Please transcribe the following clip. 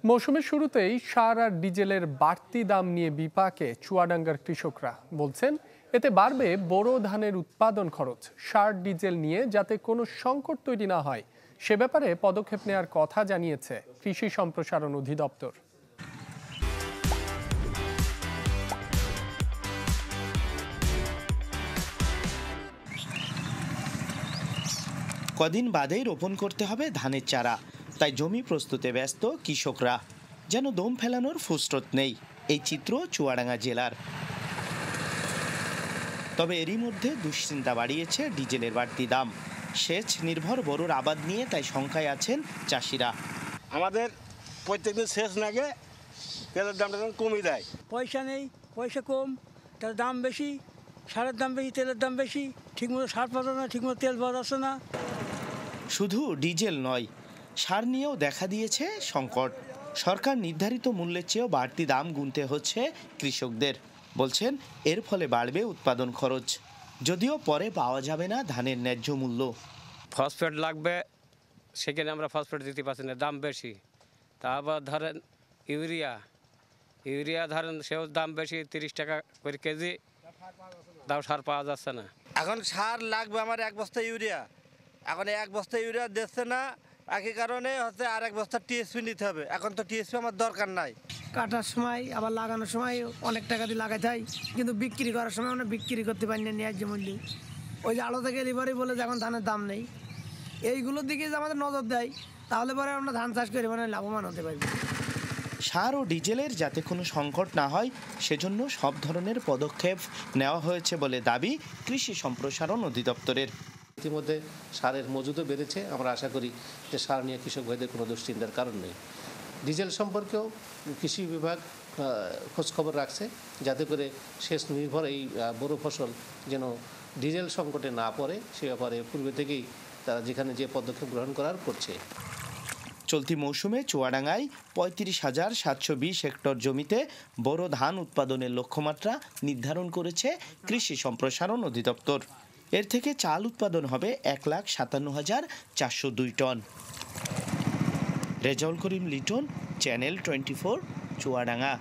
মৌসুমের শুরুতেই সার আর ডিজেলের বাড়তি দাম নিয়ে বিপাকে চুয়াডাঙ্গার কৃষকরা বলছেন এতে বাড়বে বোরো ধানের উৎপাদন খরচ। সার ডিজেল নিয়ে যাতে কোনো সংকট তৈরি না হয় সে ব্যাপারে পদক্ষেপ নেওয়ার কথা জানিয়েছে কৃষি সম্প্রসারণ অধিদপ্তর। কদিন বাদেই রোপণ করতে হবে ধানের চারা, তাই জমি প্রস্তুতে ব্যস্ত কৃষকরা। যেন দম ফেলানোর ফুসরত নেই এই চিত্র চুয়াডাঙ্গা জেলার। তবে এরই মধ্যে দুশ্চিন্তা বাড়িয়েছে ডিজেলের বাড়তি দাম। সেচ নির্ভর বোরোর আবাদ নিয়ে তাই শঙ্কায় আছেন চাষিরা। আমাদের প্রত্যেকদিন সেচ নাগে, তেলের দামটা কমে দেয়। পয়সা নেই, পয়সা কম, তার দাম বেশি, সারের দাম বেশি, তেলের দাম বেশি, ঠিকমতো সার পাওয়া যাচ্ছে না, ঠিকমতো তেল পাওয়া যাচ্ছে না। শুধু ডিজেল নয়, সার নিয়েও দেখা দিয়েছে সংকট। সরকার নির্ধারিত মূল্যের চেয়েও বাড়তি দাম গুনতে হচ্ছে কৃষকদের। বলছেন এর ফলে বাড়বে উৎপাদন খরচ, যদিও পরে পাওয়া যাবে না ধানের ন্যায্য মূল্য। ফসফেট লাগবে, সেখানে আমরা ফসফেট দিতে পারছি না, দাম বেশি। তারপর ধরেন ইউরিয়া ধরেন সেও দাম বেশি, 30 টাকা করে কেজি, দাম সার পাওয়া যাচ্ছে না। এখন সার লাগবে আমার 1 বস্তা ইউরিয়া, এখন 1 বস্তা ইউরিয়া দিচ্ছে না, একই কারণে হচ্ছে আর 1 বস্তা টিএসপি নিতে হবে। এখন তো টিএসপি আমার দরকার নাই। কাটার সময় আবার লাগানোর সময় অনেক টাকা দিয়ে লাগাই যায়, কিন্তু বিক্রি করার সময় আমরা বিক্রি করতে পারি না ন্যায্য মূল্যে। ওই যে আলো থেকে লিভারি বলে যে এখন ধানের দাম নেই, এইগুলোর দিকে যে আমাদের নজর দেয় তাহলে পরে আমরা ধান চাষ করে মানে লাভবান হতে পারবো। সার ও ডিজেলের যাতে কোনো সংকট না হয় সেজন্য সব ধরনের পদক্ষেপ নেওয়া হয়েছে বলে দাবি কৃষি সম্প্রসারণ অধিদপ্তরের। ইতিমধ্যে সারের মজুদও বেড়েছে। আমরা আশা করি যে সার নিয়ে কৃষক ভাইদের কোনো দুশ্চিন্তার কারণ নেই। ডিজেল সম্পর্কেও কৃষি বিভাগ খোঁজখবর রাখছে যাতে করে সেচ নির্ভর এই বড় ফসল যেন ডিজেল সংকটে না পড়ে সে ব্যাপারে পূর্বে থেকেই তারা যেখানে যে পদক্ষেপ গ্রহণ করার করছে। চলতি মৌসুমে চুয়াডাঙ্গায় 35,720 হেক্টর জমিতে বোরো ধান উৎপাদনের লক্ষ্যমাত্রা নির্ধারণ করেছে কৃষি সম্প্রসারণ অধিদপ্তর। এর থেকে চাল উৎপাদন হবে 1,57,402 টন। রেজাউল করিম লিটন, চ্যানেল 24, চুয়াডাঙ্গা।